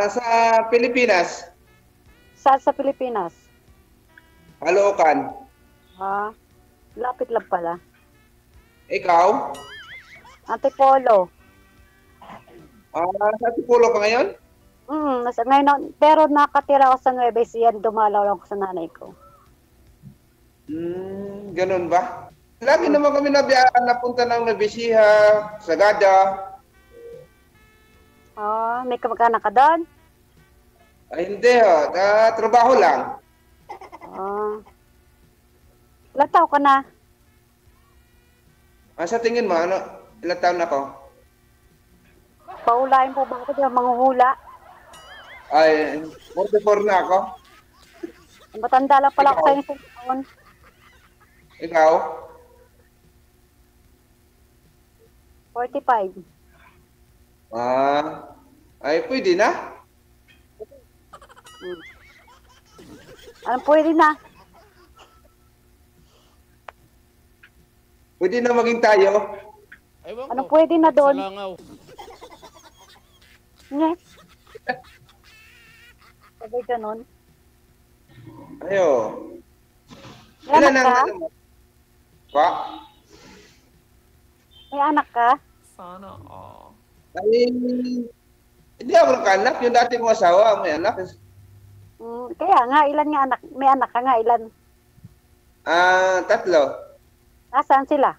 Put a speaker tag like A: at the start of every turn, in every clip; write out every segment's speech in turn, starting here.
A: Sa Pilipinas,
B: Saan sa Pilipinas?
A: Caloocan.
B: Ah, lapit lang pala.
A: Ikaw?
B: Antipolo.
A: Sa Tipulo ka ngayon?
B: Ngayon, pero nakatira ako sa Nueva Ecija, dumalaw lang ako sa nanay ko.
A: Ganun ba? Lagi
B: Hmm.
A: naman kami nabiyaan napunta ng Nabisiha, Sagada.
B: May kamag-anak ka doon?
A: Ay, hindi ho. Trabaho lang.
B: Ah, ilang taon ka na?
A: Sa tingin mo, ilang taon ako?
B: Paulain po ba ako dyan, manghuhula?
A: Ay, 44 na ako.
B: Matanda lang pala ako
A: Ikaw?
B: sa isang taon.
A: Ikaw?
B: 45.
A: Ay, pwede na.
B: Hmm. Anong pwede na?
A: Pwede na maging tayo.
C: Ewan
B: Anong
C: ko.
B: pwede na doon?
C: Salangaw.
B: Nye. Sabay ganun.
A: Ayo.
B: May anak
A: Ilan
B: ka?
A: ang ano mo? Pa?
B: May anak ka?
C: Sana,
A: Ay, hindi ako nakanak. Yung dati kong asawa, may anak.
B: Kaya nga, ilan nga anak? May anak ka nga, ilan?
A: 3.
B: Nasaan sila?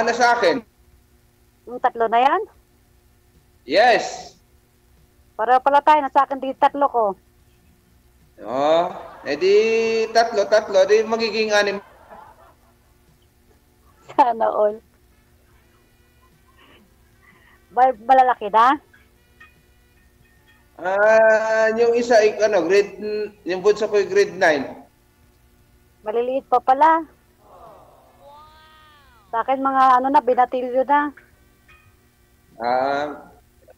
A: Nasa akin.
B: Yung 3 na yan?
A: Yes.
B: Para pala tayo, nasa akin di 3 ko.
A: Oh, edi 3. Di magiging 6.
B: Sana all. Malalaki na?
A: Yung isa, yung bunso ko grade 9.
B: Maliliit pa pala. Sa akin mga binatilyo na.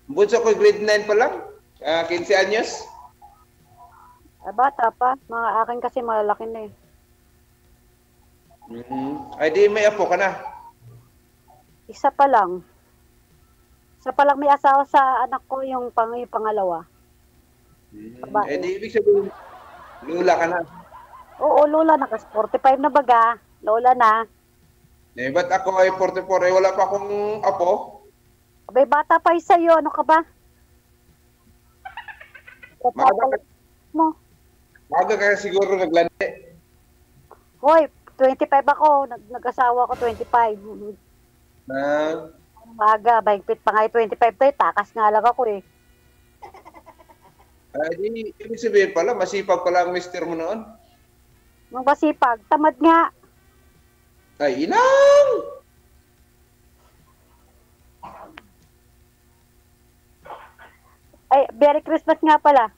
A: Bunso ko grade 9 pa lang. 15 anyos.
B: Bata pa. Mga akin kasi malalaki na eh.
A: Ay, di may apo ka na.
B: Isa pa lang. Isa pa lang may asawa sa anak ko, yung pangalawa. Babae.
A: Eh, di ibig sabihin, lula ka na.
B: Oo, lola na kasi 45 na baga. Lola na.
A: Eh, ba't ako ay 44? Eh, wala pa akong apo.
B: Abay, bata pa yung sa'yo. Ano ka ba?
A: Maaga ka,
B: Mo.
A: maaga ka siguro naglandi.
B: Hoy, 25 ako. Nag-asawa ko 25. Umaga, mahigpit pa nga yung 25 tayo. Takas nga lang ako eh.
A: Di, ibig sabihin pala, masipag pala ang mister mo noon.
B: Nung masipag, tamad nga.
A: Ay, inang!
B: Ay, Merry Christmas nga pala.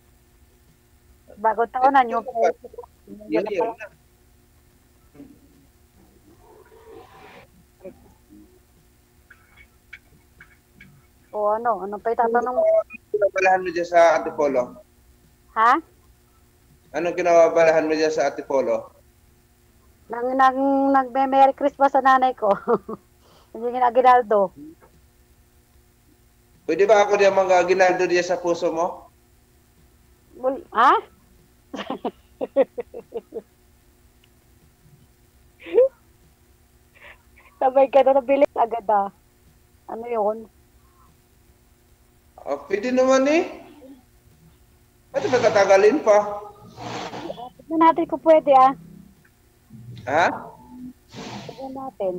B: Bagong taon na nyo.
A: Yan, yan.
B: O ano pa itatanong mo?
A: Anong kinabalahan mo dyan sa Antipolo?
B: Ha?
A: Anong kinabalahan mo dyan sa Antipolo?
B: Nagme-Merry Christmas sa nanay ko. Hindi nga Aguinaldo.
A: Pwede ba ako diyan mag-aginaldo diyan sa puso mo?
B: Ha? Sabay ka na nabilis agad ah. Ano yun?
A: Pwede naman eh. Ba't natatagalin pa?
B: Tignan natin kung pwede ah.
A: Ha?
B: Tignan natin.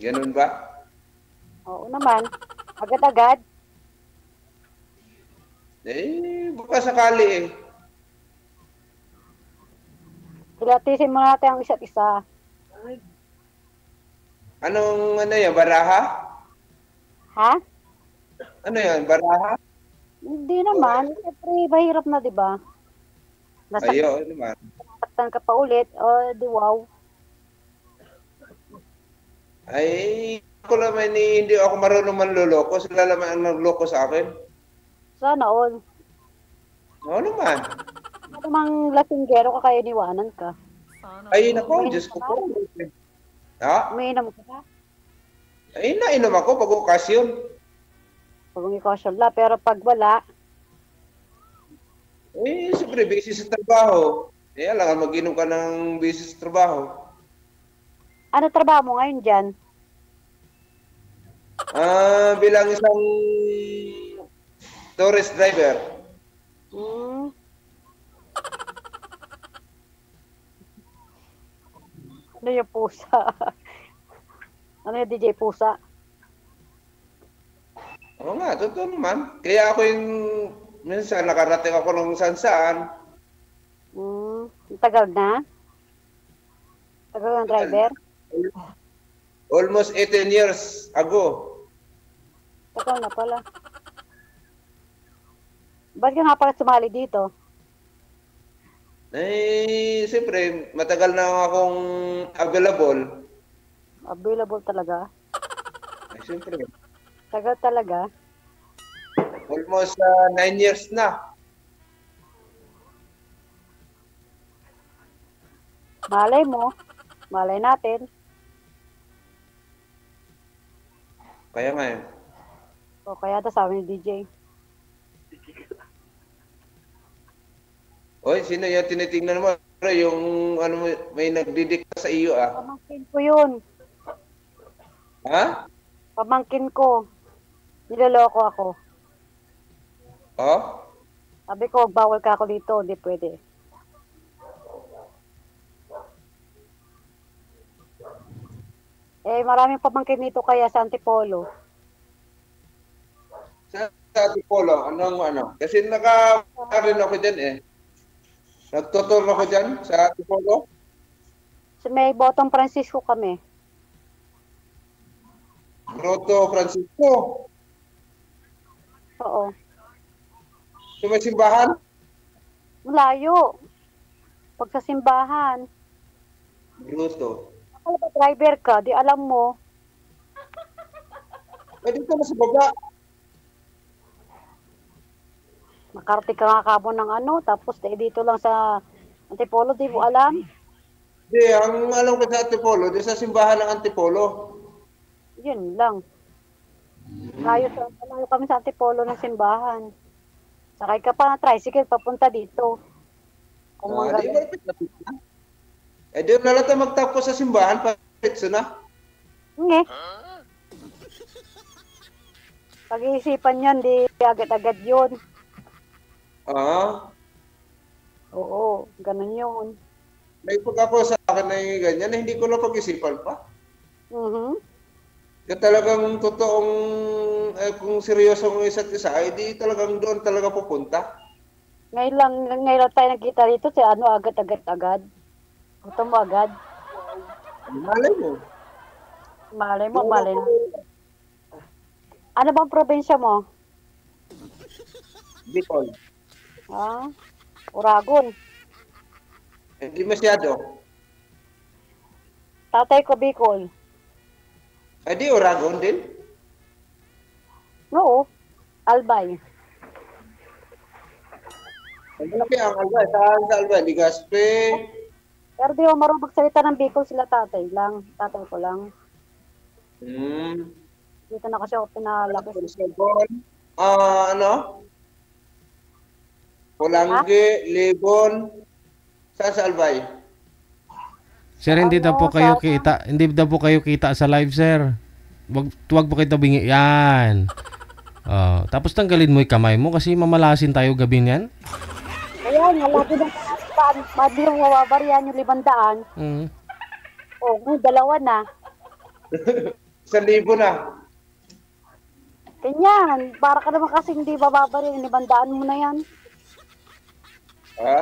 A: Ganun ba?
B: Oo naman. Agad-agad.
A: Eh, baka sakali eh.
B: Pilatisin mo natin ang isa't isa.
A: Anong yan? Baraha?
B: Ha?
A: Ano yan? Baraha?
B: Hindi naman. Siyempre, mahirap na, di ba?
A: Ayo, naman.
B: Nasaktan ka pa ulit. O, di wow.
A: Ay, ako naman hindi ako marunong manloloko. Sila naman ang nagloko sa akin.
B: Sana all.
A: Oo naman.
B: Ano mang lasinggero ka kaya niwanan ka?
A: Ay, nako, Diyos ko po. Ha?
B: Umiinom ka ba?
A: Ay, nainom ako pag okasyon.
B: Pag umikosyon la, pero pag wala,
A: Eh, siyempre, busy sa trabaho. Eh, alam mag-inom ka ng busy sa trabaho.
B: ano trabaho mo ngayon dyan?
A: Bilang isang tourist driver.
B: Hmm. Ano yung pusa? Ano yung DJ pusa?
A: Oo nga, totoo naman. Kaya ako yung, minsan nakarating ako ng saan.
B: Hmm. Tagal na? Tagal ng driver?
A: Almost 18 years ago.
B: Tagal na pala. Ba't ka nga pala sumali dito?
A: Eh, siyempre, matagal na akong available.
B: Available talaga?
A: Eh, siyempre,
B: Tagal talaga?
A: almost 9 years na.
B: Malay mo. Malay natin.
A: Kaya nga eh.
B: O kaya ito sabi ni DJ.
A: Oy, sino yung tinitingnan mo? Yung ano, may nagdidikta sa iyo ah.
B: Pamangkin ko yun.
A: Ha?
B: Pamangkin ko. Niloloko ako.
A: Oh?
B: Sabi ko, bawal ka ako dito. Hindi pwede. Eh, maraming pamangkin dito kaya sa Antipolo.
A: Sa Tipolo, anong ano? Kasi rin ako dyan eh. Nagtuturo ako dyan sa Tipolo.
B: So, may Botong Francisco kami.
A: Grotto Francisco.
B: Oo.
A: Sa may simbahan.
B: Malayo. Pag sa simbahan.
A: Grotto.
B: Akala ba driver ka? Di alam mo.
A: Eh, dito na sa baba.
B: Makarating ka nga kamo ng ano. Tapos dito lang sa Antipolo. Di mo alam.
A: Hindi, ang alam ko sa Antipolo, di sa simbahan ng Antipolo.
B: Yun lang. Malayo kami sa Antipolo ng simbahan. Sakay ka pa ng tricycle papunta dito. Kung
A: Di malapit na pizza. Eh, di na lang tayo magtapos sa simbahan, pizza na.
B: Nge. Pag-iisipan yan, di agad-agad yun.
A: Ah,
B: Oo, ganun yun.
A: may pagkako sa akin na yung ganyan, na hindi ko na pag-isipan pa.
B: Mhm.
A: Kaya talagang totoong, kung seryoso ang isa't isa, ay di talagang doon talaga pupunta.
B: Ngayon lang tayo nagkita dito, si ano, agad-agad. Gusto mo agad.
A: Malay mo.
B: Malay mo. Ano bang probinsya mo?
A: Bicol.
B: Ah, Uragon.
A: Hindi masyado.
B: Tatay ko Bicol.
A: Ay, di Oragon din.
B: Oo, Albay.
A: Ang malaki ang Albay. Saan sa Albay? Ligaspe.
B: Pero di ako marunong magsalita ng Bicol sila tatay lang. Tatay ko lang. Dito na kasi ako pinalaki.
A: Lisbon. Ano? Polangge, Libon. Saan sa Albay?
C: Sir, hindi daw po kayo kita. Hindi daw po kayo kita sa live, sir. Wag po kayo tabingi. Yan. Tapos tanggalin mo 'yung kamay mo kasi mamalasin tayo gabi niyan.
B: Ayan, lagi na pati yung mawabarihan yung 500. Oh, may 2 na.
A: 1,000 na.
B: Ganyan, para ka naman kasi hindi bababarihan yung 500 mo na yan.
A: Ha?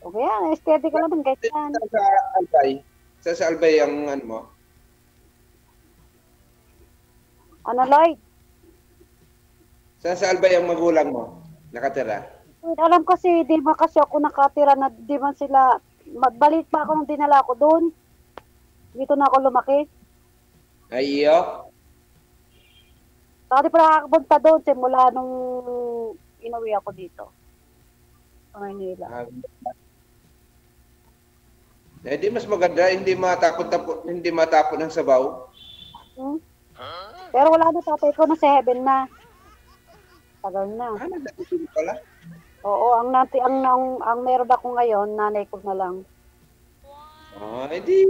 B: Okay yan, steady ka naman kahit yan.
A: Sa Albay. Sa Albay ang ano mo?
B: Ano, Lloyd?
A: Saan sa Albay ang magulang mo? Nakatira?
B: Alam kasi, di ba kasi ako nakatira na di man sila, magbalit pa ako nung dinala ko doon. Dito na ako lumaki.
A: Ay, iyo?
B: Saka di pa nakakapunta doon simula nung inuwi ako dito. Sa Maynila.
A: Eh di mas maganda, hindi matapon ng sabaw.
B: Hmm? Pero wala na, tatay ko na sa heaven na. Tagal na.
A: Nagtitin pala.
B: Oo, ang meron ako ngayon, nanay ko na lang.
A: Edi.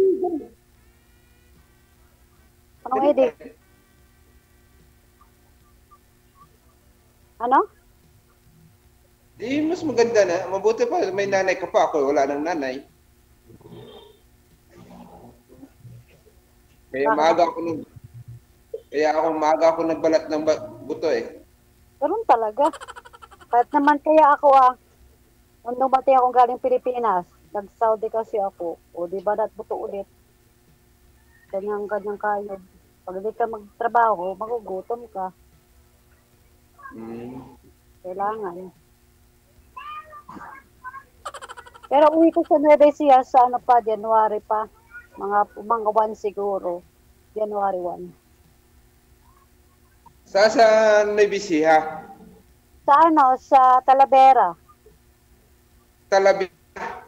B: Anong edit? Ano?
A: Di mas maganda na. Mabuti pa, may nanay ka pa. Ako wala nang nanay. Maaga ako nagbalat ng buto eh.
B: Ganun talaga. Kahit naman kaya ako nung dumating akong galing Pilipinas, nag-Saudi kasi ako. O di ba buto ulit. Ganyan kayo. Pag hindi ka magtrabaho, magugutom ka. Kailangan. Pero uwi ko sa Nueva Ecija sa January pa. Mga 1 siguro. January 1.
A: Sa Nebisiha?
B: Sa Talavera.
A: Talavera?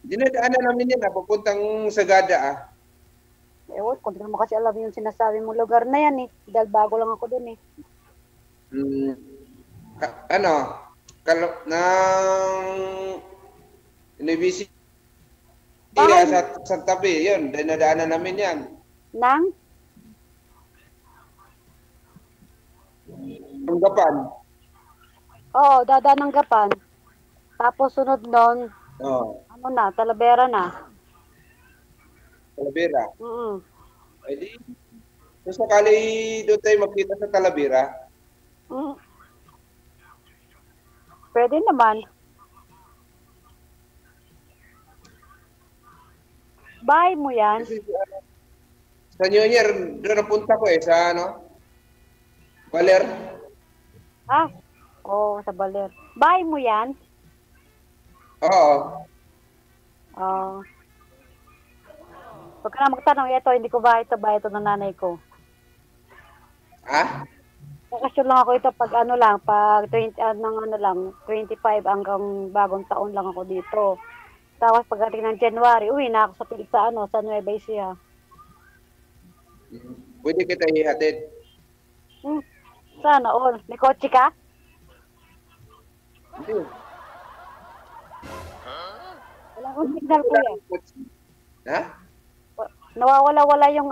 B: Dinadaanan
A: namin yan, papuntang Sagada
B: Ewan, kung di mo kasi alam yung sinasabi mong lugar na yan eh. Dahil bago lang ako dun eh.
A: Ng Nebisiha sa tabi, yun, dinadaanan namin yan.
B: Nang?
A: Gapan.
B: Oo, dadaan ng Gapan. Tapos sunod nun, Talavera na.
A: Talavera? Ay di, kung sakali doon tayo magkita sa Talavera?
B: Pwede naman. Bahay mo yan?
A: Kasi, sa New Year, doon napunta ko sa Baler.
B: Sa Baler. Bahay mo yan?
A: Oo.
B: Pag ka na magtanong, hindi ko bahay ito ng nanay ko. Bakasyon lang ako ito pag pag 20, 25 hanggang bagong taon lang ako dito. Tapos pagdating ng January, uwi na ako sa Nueva Ecija.
A: Pwede kita ihatid.
B: Sana all. May kotse ka?
A: Hindi.
B: Wala akong signal, kuya.
A: Ha?
B: Nawawala-wala yung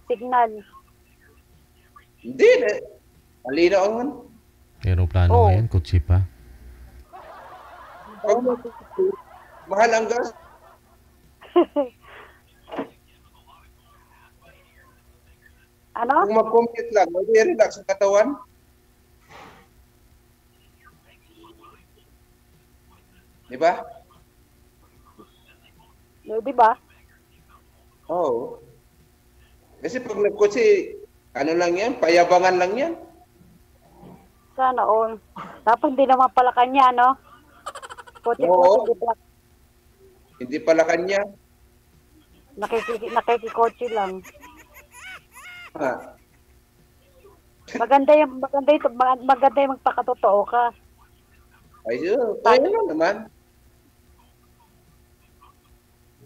B: signal.
A: Hindi. Malinaw naman.
C: Aeroplano ngayon, kutsi pa.
A: Mahal ang gas. Kung mag-commute lang, mag-relax ang katawan. Di ba?
B: Di ba?
A: Oo. Kasi pag nagkotse, lang yan, payabangan lang yan.
B: Sana all. Tapos hindi naman pala kanya, no? Kotse-kotse,
A: Hindi pala kanya.
B: Nakikikotse lang. Maganda yung magpakatotoo ka.
A: Ayun naman.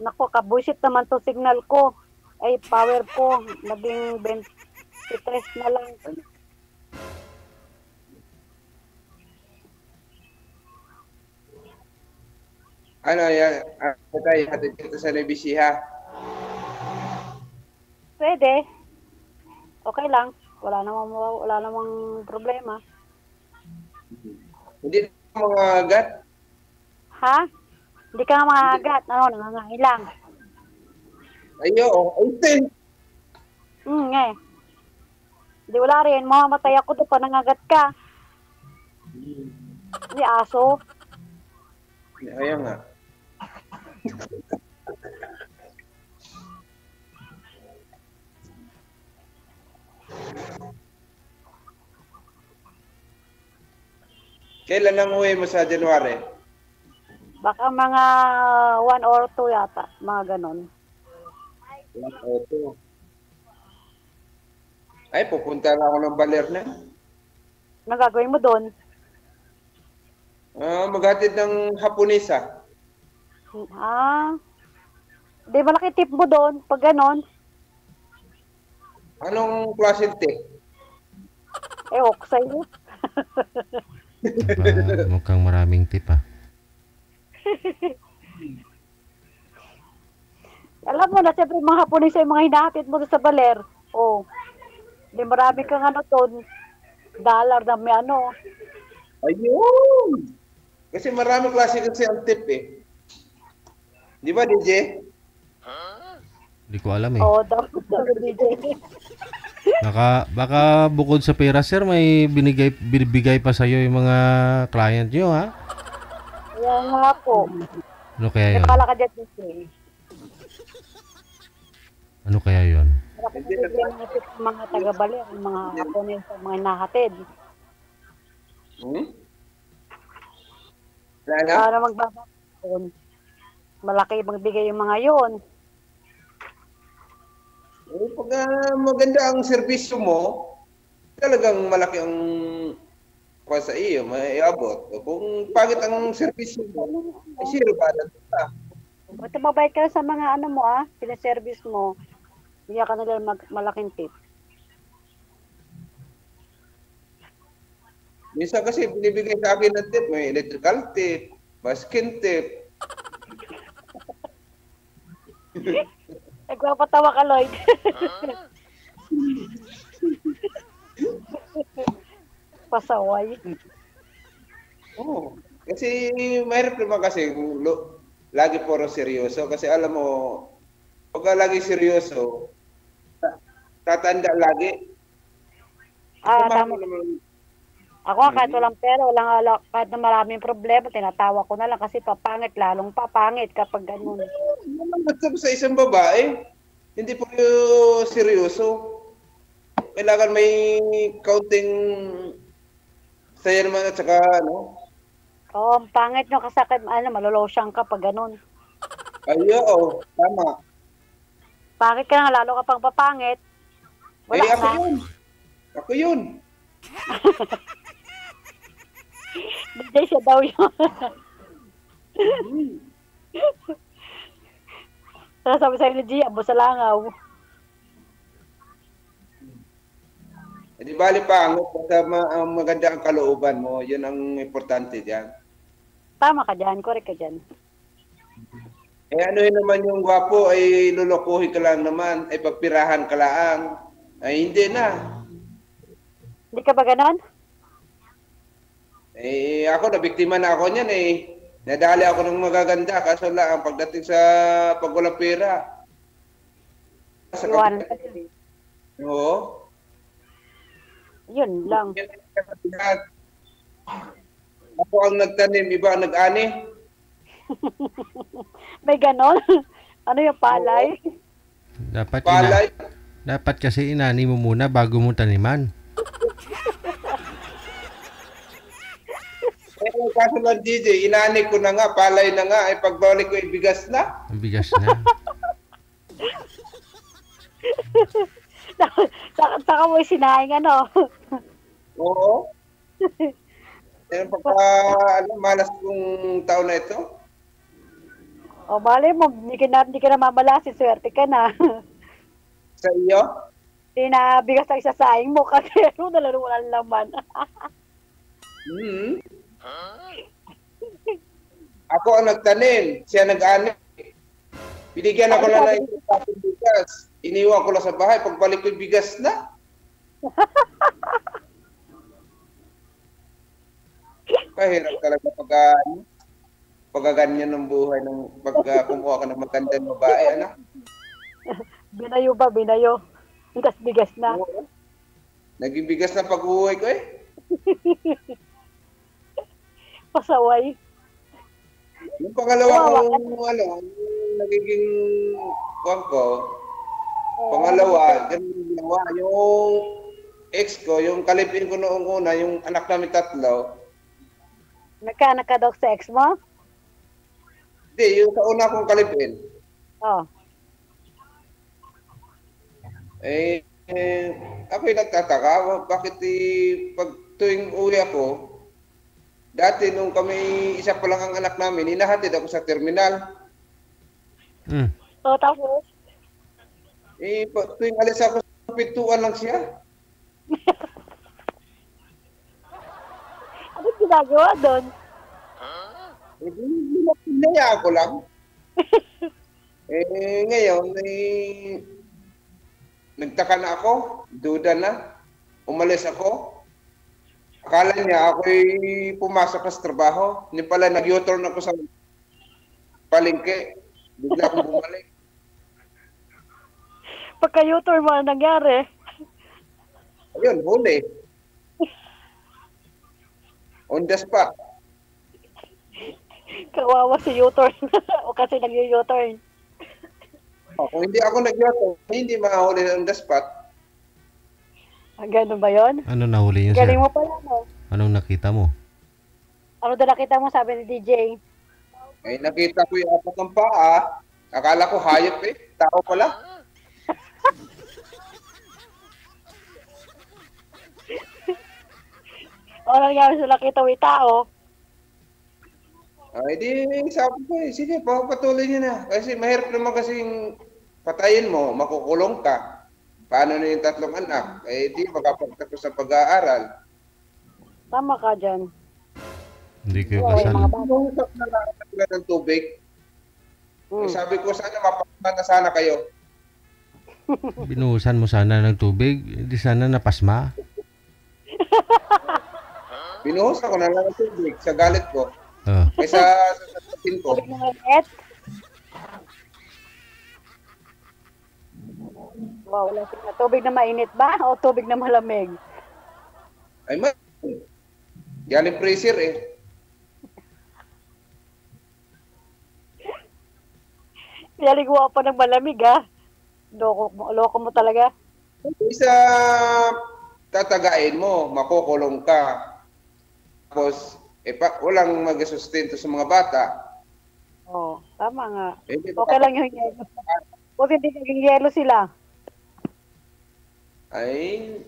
B: Naku, kabuisit naman to signal ko. Ay, power ko. Naging 23 na lang.
A: Yan? Tayo hatid dito sa Nebisiha.
B: Pwede. Okay lang. Wala namang problema.
A: Hindi na mga agat?
B: Ha? Hindi ka makagat. Nangangailang.
A: Ay,
B: Hindi wala rin. Mamamatay ako doon pa nangagat ka. Hindi aso.
A: Ayaw nga. Kailan ang uwi mo sa January?
B: Baka mga 1 or 2 yata. Mga ganon.
A: 1 or 2. Ay, pupunta na ako ng Baler na.
B: Ano gagawin mo doon?
A: Maghatid ng Haponesa.
B: Ah, di malaki tip mo doon pag ganon.
A: Anong klaseng tip?
B: Ok sa'yo.
C: Mukhang maraming tip ah.
B: Alam mo na, siyempre mga Hapones yung mga hinahatid mo doon sa baler. Oh, di marami kang ano doon. Dollar na may ano.
A: Ayun! Kasi marami klase kasi ang tip eh. Di ba, DJ?
C: Hindi ko alam eh.
B: Oh, dapat DJ.
C: Baka bukod sa pera sir, may binibigay pa sa yung mga client nyo ha?
B: Kaya nga po.
C: Ano kaya
B: May
C: yun?
B: pala ka dyan DJ.
C: Ano kaya yun?
B: Marami na mga tip ng mga taga-baler, mga Hapones, mga hinahatid.
A: Wala na?
B: Para magbabakon. Malaki magbigay yung mga yon.
A: Pag maganda ang serbisyo mo, talagang malaki ang pa sa iyo, may abot. Kung pangit ang serbisyo mo, ay zero balance ka.
B: Basta mabait ka sa mga ano mo pinaservice mo. Bigyan ka nila malaking tip.
A: Minsan kasi binibigay sa akin ng tip, may electrical tip, masking tip.
B: Nagpapatawa ka, Lloyd. Pasaway.
A: Oo. Kasi mahirap naman kasi lagi puro seryoso. Kasi alam mo, pag lagi seryoso, tatanda lagi.
B: Tama. Ako kahit walang pera, kahit na maraming problema, tinatawa ko na lang kasi papangit, lalong papangit kapag ganun.
A: Basta sa isang babae, hindi po seryoso. Kailangan may counting saya naman at saka ano.
B: Oo, ang pangit nyo kasakit, malolosyang ka pag ganun.
A: Ayo, tama.
B: Pangit ka na, lalo ka pang papangit. Wala
A: ako
B: na.
A: yun. Ako yun.
B: DJ siya daw yun. Sabi sa'yo ni Gia, abo sa langaw.
A: Di bali pangit, basta maganda ang kalooban mo. Yun ang importante diyan.
B: Tama ka dyan, correct ka dyan.
A: Ano yun naman yung gwapo, ay lulukuhin ka lang naman, ay pagpirahan ka lang. Ay hindi na.
B: Hindi ka ba ganon?
A: Ako, nabiktima na ako niyan eh. Nadali ako ng magaganda, kaso lang, pagdating sa pag walang pera.
B: Iwanan ka dyan.
A: Oo.
B: Yun lang.
A: Ako ang nagtanim, iba ang nag-ani.
B: May ganon? Ano yung palay?
C: Dapat kasi inani mo muna bago mo taniman.
A: Kaso lang DJ, inani ko na nga, palay na nga, ay pagbalik ko ibigas na.
C: Ang bigas na.
B: Saka mo sinaing ano.
A: Oo. Yan malas kong taon na ito.
B: O, malay mo, hindi ka na mamalasin, swerte ka na.
A: Sa iyo?
B: Tinabigas ang isasaing mo, katero, dala walang laman.
A: Ako ang nagtanim, siya nag-ani. Binigyan ako lang ng isang bigas. Iniwan ko lang sa bahay, pagbalik ko bigas na. Kahirap talaga pag ganyan ng buhay ng pag kumuha ka ng magandang babae, anak.
B: Binayo ba? Binayo. Bigas na.
A: Naging bigas na pag-uwi ko eh.
B: Pasaway.
A: Yung pangalawa kong nagiging kuwan ko, pangalawa, ganun ginawa. Yung ex ko, yung kalipin ko noong una, yung anak namin tatlo.
B: Nagkaanak ka daw sa ex mo?
A: Hindi, yung sa una kong kalipin.
B: Oo.
A: Ako'y nagtataka, bakit pag tuwing uwi ako, dati nung kami isa pa lang ang anak namin, hinahatid ako sa terminal.
C: Mm.
B: O, tapos,
A: Tuwing alis ako sa pintuan lang siya.
B: ano ginagawa doon?
A: Hinayaan ko lang. Ngayon, nagtaka na ako, duda na, umalis ako. Akala niya ako'y pumasok sa trabaho. Hindi pala, nag-U-turn ako sa palengke. Bigla akong bumalik.
B: Pagka U-turn mo, ano nangyari?
A: Ayun, huli. On the spot.
B: Kawawa si U-turn. O kasi nag-U-turn.
A: Kung hindi ako nag-U-turn, hindi mahuli on the spot.
B: Ganun ba yun?
C: Ano nahuli niyo, sir?
B: Galing mo pala, no?
C: Anong nakita mo?
B: Ano daw nakita mo, sabi ni DJ?
A: Nakita ko yung apat ng paa. Akala ko hayop tao pala.
B: O, nangyari sa nakita mo yung tao?
A: Di sabi ko sige, patuloy niyo na. Kasi mahirap naman kasing patayin mo, makukulong ka. Paano na yung 3 anak? Di makapagtapos sa pag-aaral.
B: Tama ka dyan.
C: Hindi kayo
B: Oo,
C: kasal.
B: yung mga bata.
A: Nung na lang ng tubig, sabi ko sana mapapagmata sana kayo.
C: Binuhusan mo sana ng tubig. Hindi sana napasma.
A: Binuhos ako na lang ng tubig sa galit ko.
C: Oh.
A: Kaysa sa sasakin ko.
B: Tubig na mainit. Wow, wala sila. Tubig na mainit ba? O tubig na malamig?
A: Ay man, galing freezer
B: Naliguan pa ng malamig, ha? Loko mo talaga.
A: Isa tatagain mo, makukulong ka. Tapos, walang mag-sustento sa mga bata.
B: Oo, tama nga.
A: Hindi
B: Okay lang yung yelo. Huwag hindi naging yelo sila.
A: Ay,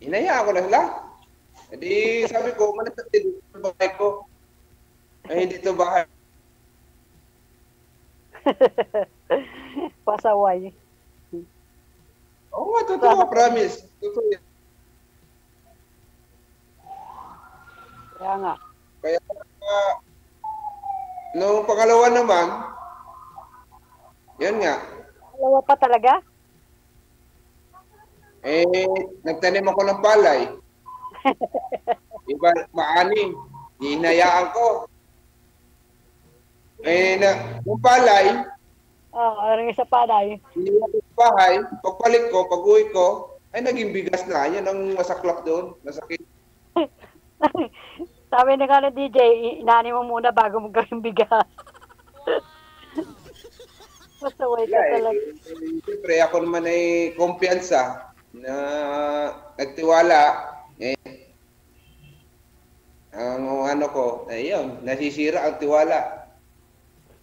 A: hinayaan ko na sila. Hindi, sabi ko, malit na dito sa bahay ko. Ay, hindi to bahay.
B: Pasaway.
A: Oo nga, totoo, promise. Totoo yan.
B: Kaya nga.
A: Kaya, nung pangalawa naman, yan nga,
B: Dalawa pa talaga?
A: nagtanim ako ng palay. Iba, maaning, hinayaan ko. Yung palay,
B: Ano yung sa palay?
A: hiniwa ko sa bahay, pagpalit ko, pag-uwi ko, ay naging bigas na. Yan ang masaklap doon, masakit.
B: Sabi ni ka DJ, inani mo muna bago mo gawing bigas. Pasaway ka talaga.
A: Siyempre, ako naman ay kumpiyansa na nagtiwala. Ang ano ko, ayun, nasisira ang tiwala.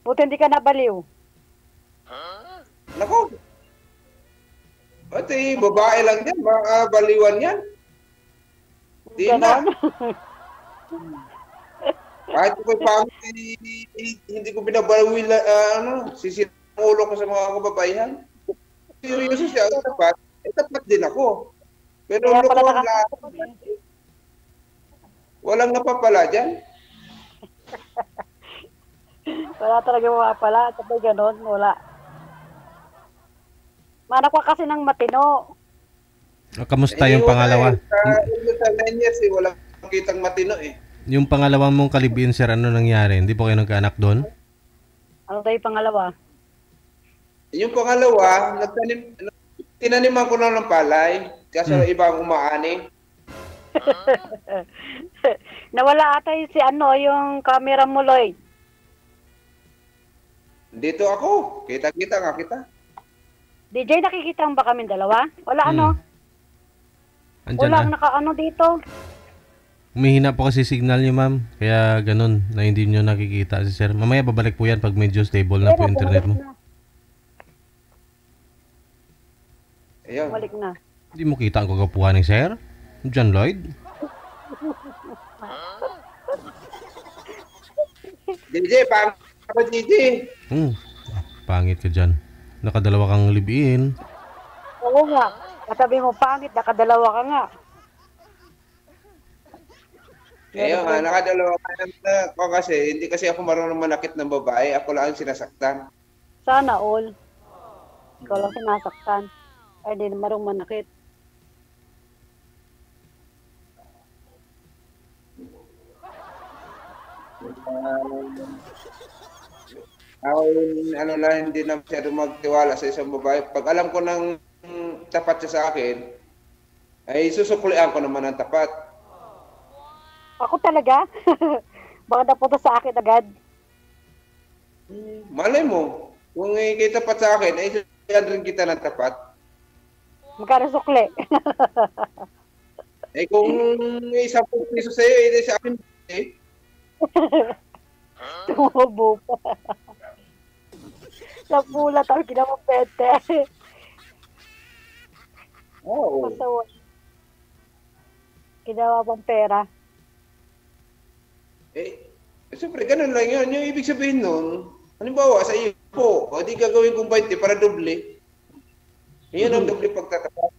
B: Buti hindi ka nabaliw.
A: Nako, pati babae lang yan, mga baliwan yan. Di na.
B: Ganon.
A: Kahit ko family, hindi ko binabawi, sisira ang ulo ko sa mga kababaihan. Seryoso siya, tapat. Tapat din ako. Pero
B: Kaya pala
A: loko na, walang napapala dyan.
B: Wala talaga mga pala. Sabay ganon, wala. Manak ka kasi ng matino.
C: Kamusta yung pangalawa?
A: Sa 9 years, walang kitang matino
C: Yung pangalawang mong kalibin, sir, ano nangyari? Hindi po kayo nagkaanak doon?
B: Ano tayo pangalawa?
A: Yung pangalawa, tinaniman ko na ng palay. Kasi ibang umaani.
B: Nawala ata yung yung camera mo, Lloyd.
A: Dito ako. Kita-kita nga kita.
B: DJ, nakikita mo ba kami dalawa? Wala
C: Andyan
B: Walang
C: na.
B: nakaano dito.
C: Humihina po kasi signal niyo, ma'am. Kaya ganun, na hindi niyo nakikita si sir. Mamaya babalik po yan pag medyo stable na po yung internet mo.
A: Ayun.
B: Balik na.
C: Hindi mo kita ang kagapuhan ni sir? John Lloyd?
A: DJ, paano ako, DJ?
C: Pangit ka dyan. Nakadalawa kang live-in.
B: Oo nga. Kasabi mo pangit, nakadalawa ka nga.
A: Ngayon nga, nakadalawa ka na ako kasi, hindi kasi ako marunong manakit ng babae. Ako lang ang sinasaktan.
B: Sana all. Ikaw lang sinasaktan. Ay, di na marunong manakit.
A: Ako, ano lang, hindi na masyado magtiwala sa isang babae. Pag alam ko ng tapat siya sa akin, ay susuklian ko naman ang tapat.
B: Ako talaga? Baka napunta sa akin agad.
A: Malay mo, kung ikita tapat sa akin, ay susuyan rin kita ng tapat.
B: Magkano sukli?
A: Eh kung may 10 piso sa'yo, eh sa akin, eh.
B: Tumubo pa. Sa pula, tawag mo pete.
A: Oo.
B: Masawa. Ginawa pang pera.
A: Siyempre, ganun lang yun. Yung ibig sabihin nun, halimbawa, sa iyo po, o di gagawin kong 20 para doble. Iyon ang doble pagtatapat.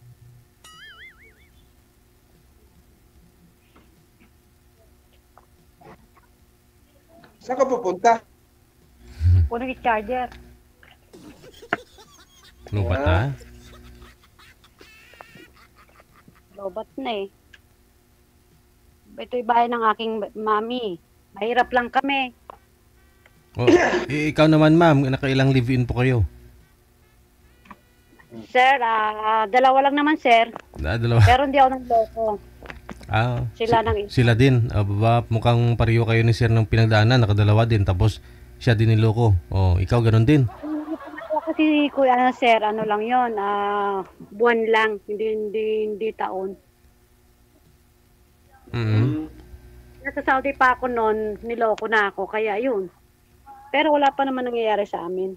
A: Saan ka pupunta?
B: Puno yung charger.
C: Lubat ha?
B: Lobat na eh. Ito yung bahay ng aking mami. Mahirap lang kami.
C: Oh, ikaw naman ma'am, nakailang live-in po kayo?
B: Sir, dalawa lang naman sir.
C: Dalawa.
B: Pero hindi ako nang loko. Sila nang
C: Sila din. Baba, mukhang pareho kayo ni sir ng pinagdaanan, nakadalawa din. Tapos siya din niloko. Oh, ikaw ganun din.
B: Kasi kuya sir, ano lang yon, buwan lang, hindi taon. Nasa Saudi pa ako noon, niloko na ako, kaya yun. Pero wala pa naman nangyayari sa amin.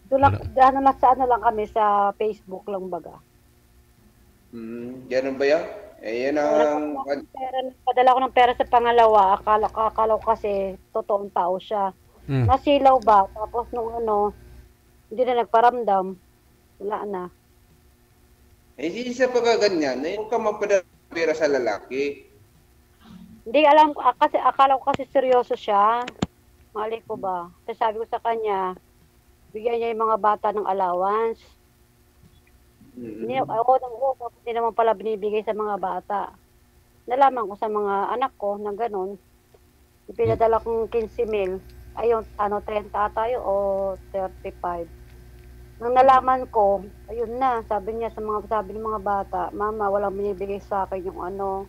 B: Ano lang kami sa Facebook lang baga.
A: Ganun ba yan? Eh, yan ang...
B: Padala ko ng pera sa pangalawa, akala ko kasi totoong tao siya. Nasilaw ba? Tapos nung hindi na nagparamdam, wala na.
A: Eh, isa pagkaganyan, eh, huwag ka mapadapira sa lalaki.
B: Hindi alam ko, kasi akala ko kasi seryoso siya. Mali ko ba? Kasi sabi ko sa kanya, bigyan niya yung mga bata ng allowance. Hindi naman pala binibigay sa mga bata. Nalaman ko sa mga anak ko na gano'n. Pinadala kong 15,000. Ayun, 30 tayo o 35. Nung nalaman ko, ayun na, sabi ng mga bata, Mama, walang binibigay sa akin yung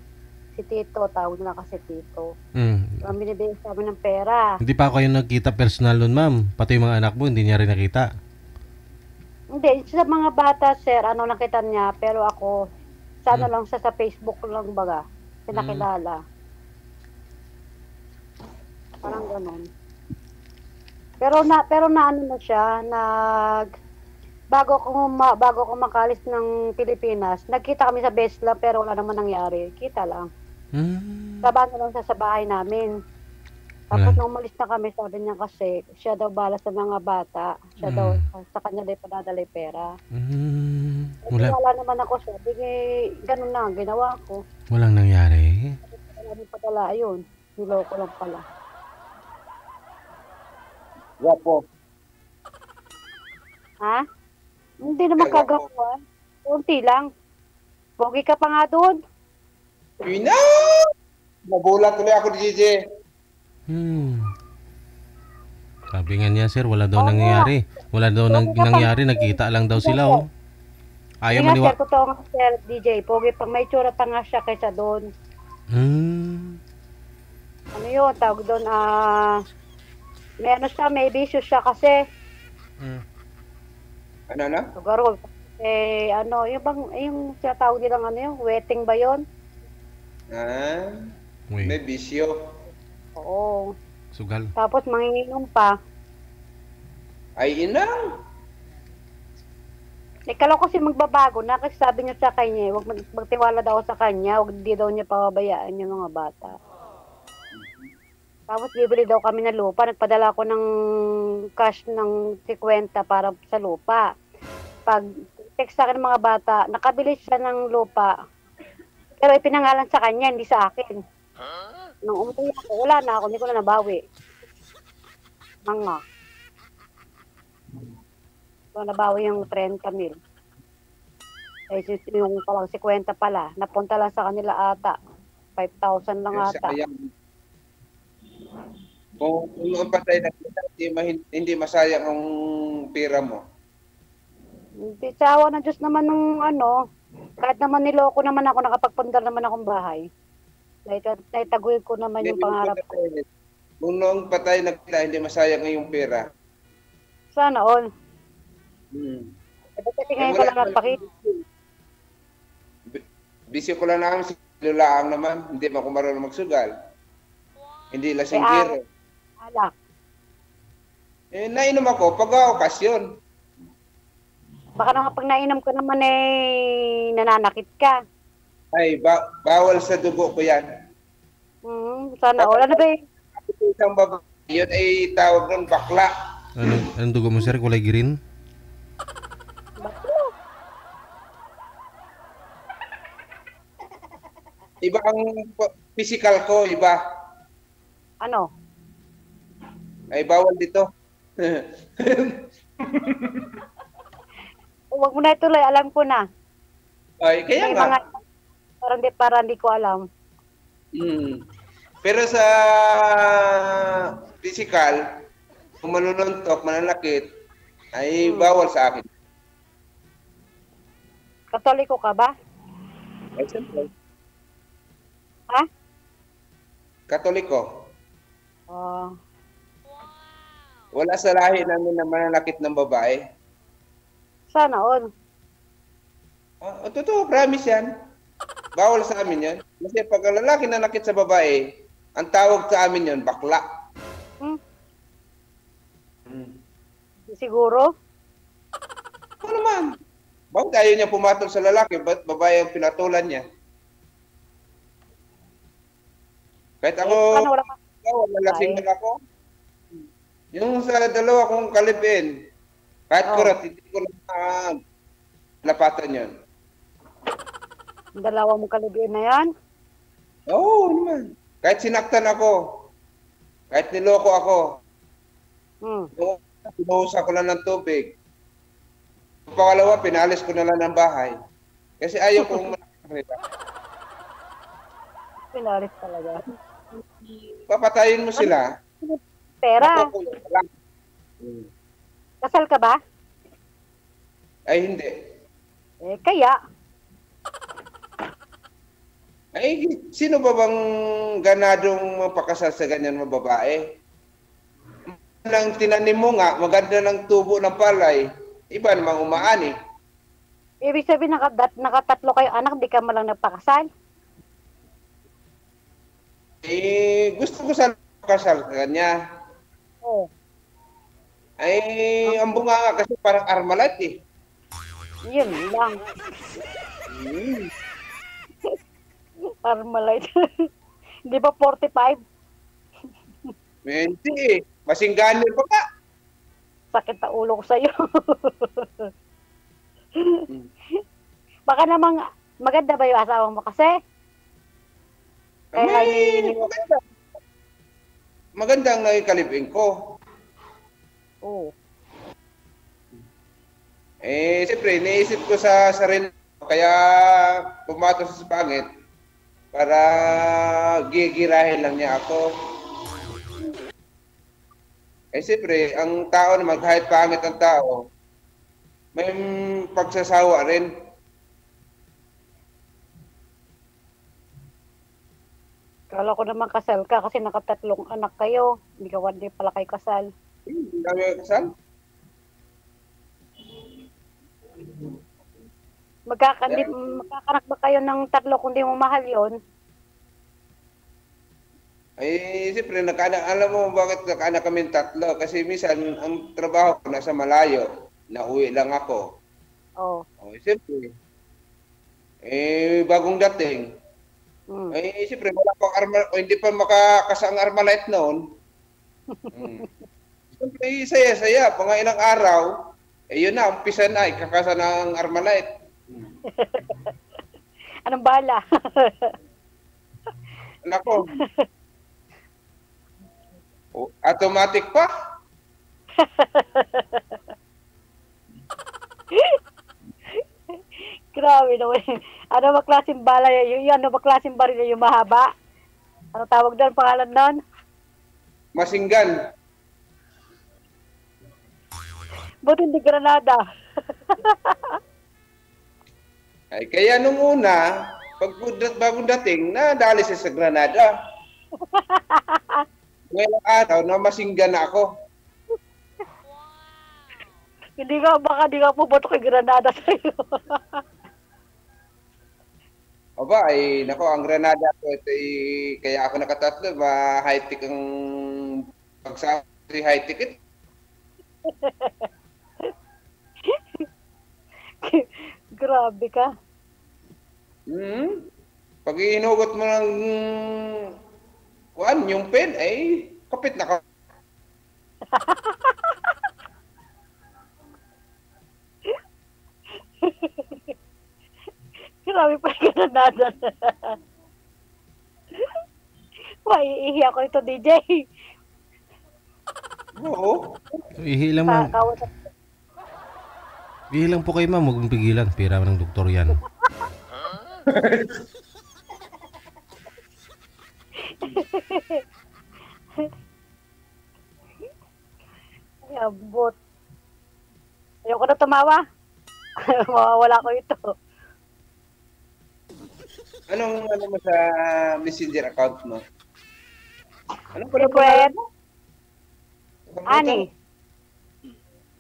B: si Tito, tawag na kasi Tito. Walang binibigay sa amin ng pera.
C: Hindi pa kayo nagkita personal nun ma'am? Pati yung mga anak mo, hindi niya rin nakita?
B: Hindi, sa mga bata, sir, nakita niya, pero ako, lang sa Facebook lang baga, pinakilala. Parang gano'n. Pero na siya, bago ko makalis ng Pilipinas, nagkita kami sa Besla pero wala naman nangyari. Kita lang. Sabahan lang sa bahay namin. Tapos nung umalis na kami, sabi niya kasi, siya daw bala sa mga bata. Siya daw, sa kanya daw padadala yung pera. Wala naman ako siya. Ganun na, ginawa ko.
C: Walang nangyari?
B: Wala naman padala, ayun. Niloko lang pala.
A: Wapo.
B: Ha? Hindi naman kagawa. Kunti lang. Pogi ka pa nga doon.
A: Ina! Nabulat tuloy ako ni JJ.
C: Sabi nga niya sir, wala daw nangyayari. Wala daw nangyari, nagkita lang daw sila Ayaw maniwala.
B: Sir, totoo nga sir, DJ. Pogi pa, may tsura pa nga siya kaysa doon. Ano yun, tawag doon, may siya, may bisyo siya kasi.
A: Ano?
B: Sugarol. Yung tawag nilang yung wetting ba yun?
A: May bisyo.
B: Oo.
C: Sugal.
B: Tapos manginginom pa.
A: Ay, inang!
B: Kala ko kasi magbabago na kasi sabi niya sa kanya, huwag magtiwala daw sa kanya, huwag di daw niya pababayaan yung mga bata. Tapos bibili daw kami ng lupa. Nagpadala ko ng cash ng 50 para sa lupa. Pag text sa akin ng mga bata, nakabili siya ng lupa. Pero ipinangalan sa kanya, hindi sa akin. Nung umuwi ako, wala na ako, hindi ko na nabawi. Mga. So, nabawi yung 30,000. Eh, yung palang 50 pala, napunta lang sa kanila ata. 5,000 lang ata.
A: Sayang. Kung ang patay na kita, hindi masayang ang pera mo.
B: Hindi, sa awa ng Diyos naman nung kahit naman niloko naman ako, nakapagpundar naman akong bahay. Naitaguin ko naman yung pangarap ko.
A: Kung noong patay na kita, hindi masayang ang iyong pera.
B: Sana all. Kasi ngayon ko lang nagpakita.
A: Bisyo ko lang namin, lulaang naman, hindi man ako marunong magsugal. Hindi lasinggero.
B: Alak.
A: Nainom ako pag okasyon.
B: Baka naman pag nainom ko naman nananakit ka.
A: Ay, bawal sa dugo ko yan.
B: Sana all. Ano ba
A: Isang babae, yun ay tawag ng bakla.
C: Anong dugo mo, sir? Kulay green?
A: Iba ang physical ko, iba.
B: Ano?
A: Ay, bawal dito.
B: Huwag mo na ituloy, alam ko na.
A: Ay, kaya nga.
B: Para hindi ko alam.
A: Pero sa physical, kung manununtok, mananakit, ay bawal sa akin.
B: Katoliko ka ba?
A: Ay, siyempre.
B: Ha?
A: Katoliko.
B: Oh.
A: Wala sa lahi namin na mananakit ng babae.
B: Sana all.
A: Totoo, promise yan. Bawal sa amin yan. Kasi pag ang lalaki nanakit sa babae, ang tawag sa amin yon bakla.
B: Siguro?
A: Ano naman? Bakit ayaw niya pumatol sa lalaki? Ba't babae ang pinatulan niya? Kahit ako, lasing na ako. Yung sa dalawa kong kalipin, kahit kurat, hindi ko lang napatan yun.
B: Ang dalawa mong kalibin na yan?
A: Oo, naman. Kahit sinaktan ako, kahit niloko ako, pinuhusan ko lang ng tubig. Pangalawa, pinalis ko na lang ng bahay. Kasi ayaw kong manakita.
B: Pinalis talaga.
A: Papatayin mo sila.
B: Pera. Kasal ka ba?
A: Ay, hindi.
B: Kaya.
A: Ay, sino ba bang ganadong mapakasal sa ganyan mga babae? Nang tinanim mo nga, maganda ng tubo ng palay. Iba namang umaani.
B: Ibig sabihin, nakatatlo kayo anak, di ka malang nagpakasal?
A: Gusto ko sana kasal sa kanya.
B: Oo.
A: Ay, ang bunga kasi parang Armalite
B: Yun lang. Armalite. Di ba 45?
A: Hindi Masingganyo pa ka.
B: Sakit na ulo ko sa'yo. Baka namang maganda ba yung asawa mo kasi?
A: Maganda ang nakikalipin ko.
B: Oo.
A: Siyempre, iniisip ko sa sarili ko, kaya pumatos sa pangit para gigirahin lang niya ako. Siyempre, ang tao naman, kahit pangit ang tao, may pagsasawa rin.
B: Kala ko naman kasal ka kasi nakatatlong anak kayo. Hindi ka hindi pala kayo kasal.
A: Hindi kami kasal.
B: Magkakanak ba kayo ng tatlo kung di mo mahal yon?
A: Siyempre, alam mo bakit nakaanak kami tatlo? Kasi minsan, ang trabaho ko nasa malayo. Nauwi lang ako.
B: Oo.
A: Siyempre, bagong dating.
B: Mm.
A: Eh, siyempre, wala pang o hindi pa makakasang Armalite noon. Siyempre, saya-saya. Mga ilang araw, eh yun na, umpisa na, ikakasa ng Armalite.
B: Anong bala?
A: Nako, automatic pa.
B: Grabe naman. Ano ba klaseng bala yun? Ano ba klaseng baril yun? Yung mahaba? Ano tawag doon? Pangalan nun?
A: Masinggan.
B: Buti hindi granada.
A: Ay, kaya nung una, bagong dating, nadali siya sa Granada. Ngayong araw, na masinggan na ako.
B: Baka di ka puboto kay granada sa'yo.
A: Aba, ay, nako, ang Granada ko, ito, kaya ako nakatatlo, high-tech ang pagsabi, high-tech ito.
B: Grabe ka.
A: Pag inugot mo ng yung pen, ay kapit na ka.
B: Grabe pa yung granada. Iihi ako ito, DJ.
A: Oo.
C: Ihi lang, ma'am. Ihi lang po kayo, ma'am. Huwag mong pigilan. Pira ng doktor yan.
B: Ay, abot. Ayoko na tumawa. Mawawala ko ito.
A: Anong ano mo sa Messenger account mo? Anong pala
B: Secret.
A: mo?
B: Ani?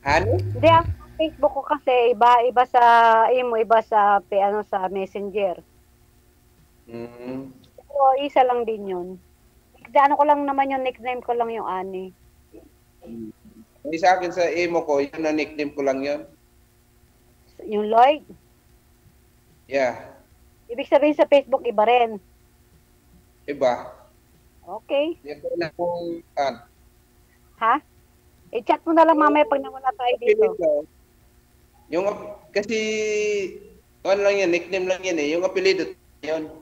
A: Ani?
B: Hindi, ang Facebook ko kasi iba sa imo, iba sa sa Messenger. So, isa lang din yun. Ano ko lang naman yung nickname ko lang yung Ani.
A: Hindi sa akin sa emo ko, yun na nickname ko lang yun.
B: Yung Lloyd?
A: Yeah.
B: Ibig sabihin sa Facebook, iba rin.
A: Iba.
B: Okay.
A: Yan ko na kung
B: Ha? I-chat mo na lang mamaya pag nawala tayo dito.
A: Yung, kasi, ano lang yan, nickname lang yan eh. Yung apelido, yun.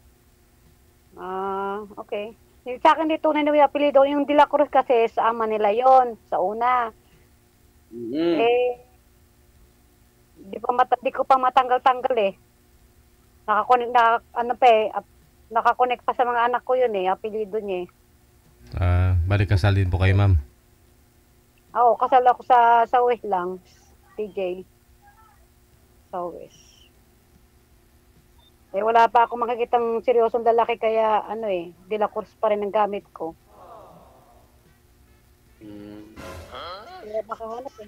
B: Okay. Yung sa akin dito na yung apelido, yung De La Cruz kasi sa ama nila yon sa una. Eh, di ko pa matanggal-tanggal eh. Nakakonek pa sa mga anak ko yun eh, apelido niya eh.
C: Balik kasal din po kayo, ma'am.
B: Oo, kasal ako sa West lang, TJ. Sa West. Eh, wala pa ako makikitang seryosong lalaki kaya De La Cruz pa rin ang gamit ko. Kaya makahanap eh.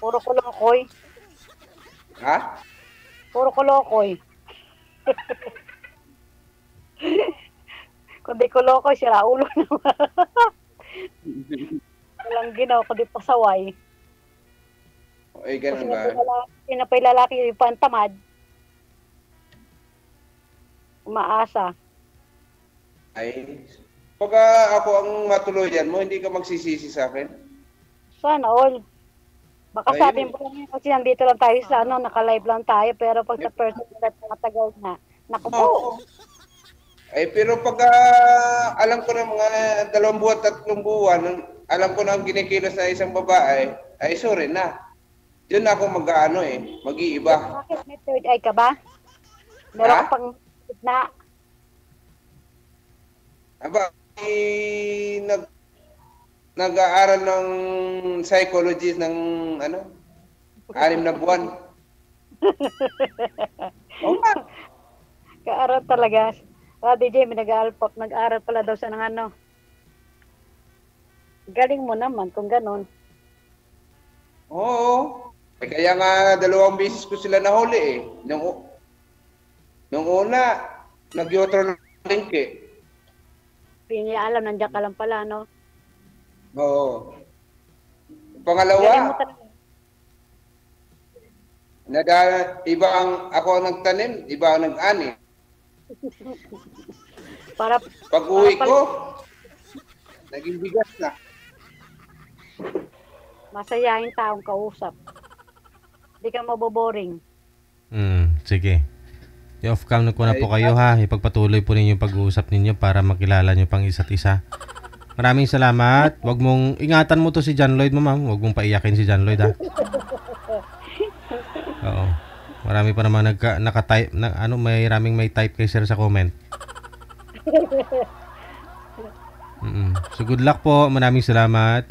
B: Puro kolokoy.
A: Ha?
B: Puro kolokoy. Kung di kolokoy, sira ulo naman. Walang ginaw, kundi pasaway.
A: Ay, ganun ba?
B: Pinapay lalaki yung pantamad. Umaasa.
A: Ay, pag ako ang matuluyan mo, hindi ka magsisisi sa akin.
B: Sana all. Baka
A: Ayun.
B: sabihin mo lang kasi nandito lang tayo sa naka-live lang tayo, pero pag sa personal at nakatagal na, naku po.
A: Oo. Ay, pero pag alam ko na mga 2 buwan, 3 buwan, alam ko na ang kinikilos na isang babae, ay sorry na. Yun na ako mag-iiba.
B: Bakit may third eye ka ba? Meron ka pang na.
A: Aba, nag-aaral ng psychology ng 6 na buwan. Oo nga.
B: Kaaral talaga. DJ, may nag-aaral pala daw sa ng Galing mo naman kung ganun.
A: Oo. Kaya nga 2 beses ko sila nahuli eh. Nung una, nag-neutral link eh.
B: Hindi niya alam, nandiyan ka lang pala, no?
A: Oo.
B: Galing mo
A: Pangalawa,
B: talaga.
A: iba ako ang nagtanim, iba ang nag-ani.
B: Para
A: Pag uwi ko, naging bigas na.
B: masayahin taong kausap. Hindi ka maboboring.
C: Sige. I-off cam na ko na po kayo ha. Ipagpatuloy po ninyo yung pag-uusap ninyo para makilala nyo pang isa't isa. Maraming salamat. Wag mong ingatan mo to si John Lloyd mo, ma'am. Wag mong paiyakin si John Lloyd ha. Oo. Marami pa naman naka-type na may type kay sir sa comment. So good luck po. Maraming salamat.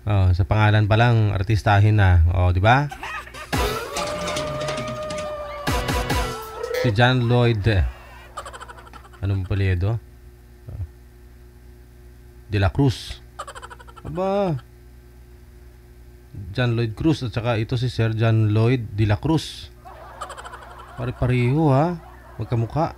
C: Oh, sa pangalan pa lang artistahin na. Oh, di ba? Si John Lloyd. Anong apelyido? De la Cruz. Aba. John Lloyd Cruz at saka ito si Sir John Lloyd de la Cruz. Pare-pareho ha. Magkamukha.